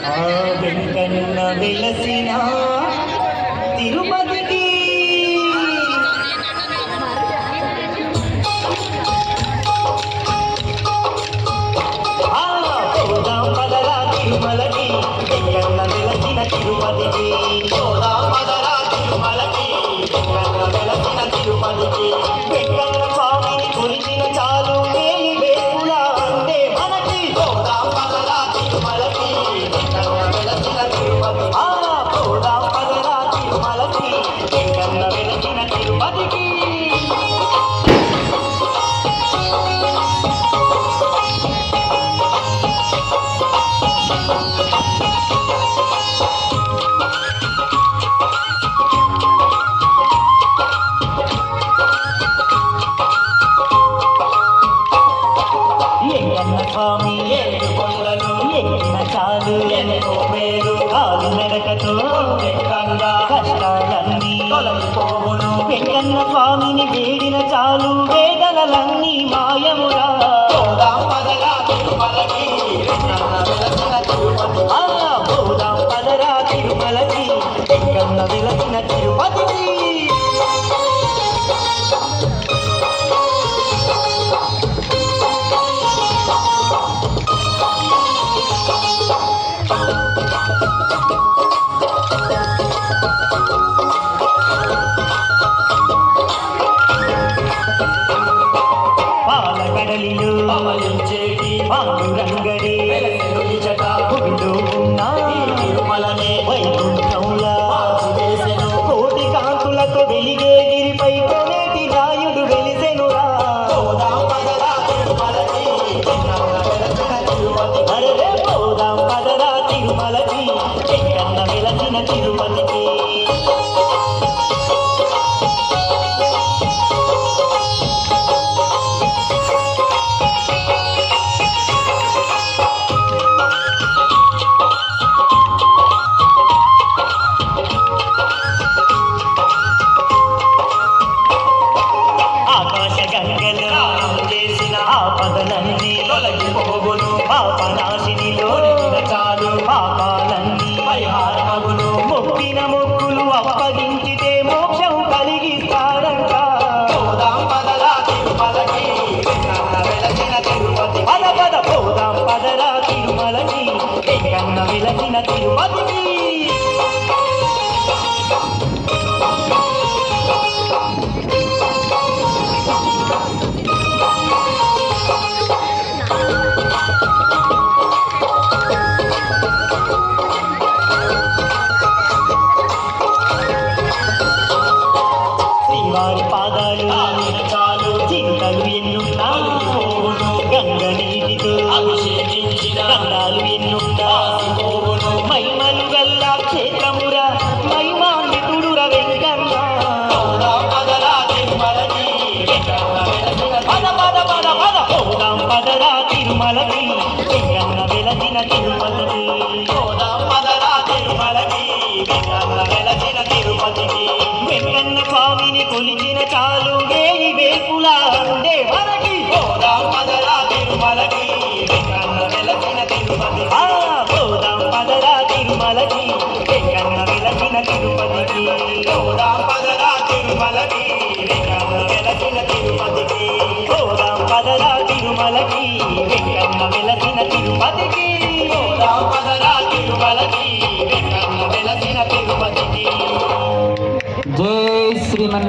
ఆ వెంకన్న వెలసిన తిరుపతికి పోదాం పదరా తిరుమలకి వెంకన్న వెలసిన తిరుపతికి పోదాం పదరా తిరుమలకి వెంకన్న వెలసిన తిరుపతికి వెంకన్న స్వామిని కొలిచిన చాలు వేలి వేపులా అంటే మనకి పోదాం పదరా తిరుమలకి వెంకన్న వెలసిన తిరుపతి పోదాం పదరా తిరుమలకి వెంకన్న వెలసిన తిరుపతికి స్వామి ఏడు కొండలు ఎక్కిన చాలు ఎన్నో మేలు కాలు నడకతో వెంకన్న కష్టాలన్నీ తొలగిపోవును వెంకన్న స్వామిని వేడిన చాలు వేదనలన్నీ మాయమురా పోదాం పదరా తిరుమలకి వెంకన్న వెలసిన తిరుపతి పోదాం పదరా తిరుమలకి వెంకన్న వెలసిన తిరుపతికి పాలకడలిలో పవలించేటి పాండురంగడి వెలసిచట భూమిలో ఉన్న తిరుమలనే వైకుంఠంలా వేసెను కోటి కాంతులతో వెలిగే గిరిపై కొనేటి రాయుడు వెలిసెనురా పోదాం పదరా తిరుమలకి వెలసిన తిరుపతి అరే పోదాం పదరా తిరుమలకి వెంకన్న వెలసిన తిరుపతికి ఆపదలన్నీ తొలగిపోవును పాపనాశినిలో చాలు పాపాలన్నీ పరిహారమగును మొక్కిన మొక్కులు అప్పగించితే మోక్షం కలిగిస్తారంట పోదాం పదరా తిరుమలకి వెంకన్న వెలసిన తిరుపతి పద పద పోదాం పదరా తిరుమలకి వెంకన్న వెలసిన తిరుపతికి వారి పాదాలు చాలు చింతలు ఎన్నున్నా గంగ నీటితో అభిషేకించిన గండాలు ఎన్నున్నా మహిమలు గల్ల క్షేత్రమురా మహిమాన్వితుడుర వెంకన్న పద పద పద పద పోదాం పదరా తిరుమలకి వెంకన్న వెలసిన తిరుపతికి పోదాం పదరా తిరుమలకి వెంకన్న వెలసిన తిరుపతికి వెంకన్న స్వామిని కొలిచిన చాలు వేయి వేపులా అందే మనకి పోదాం పదరా తిరుమలకి వెంకన్న వెలసిన తిరుపతి పోదాం పదరా తిరుమలకి వెంకన్న వెలసిన తిరుపతికి పోదాం పదరా తిరుమలకి వెంకన్న వెలసిన తిరుపతికి పోదాం పదరా తిరుమలకి వెంకన్న వెలసిన తిరుపతికి పోదాం పదరా తిరుమలకి వెంకన్న వెలసిన తిరుపతికి. జై శ్రీమన్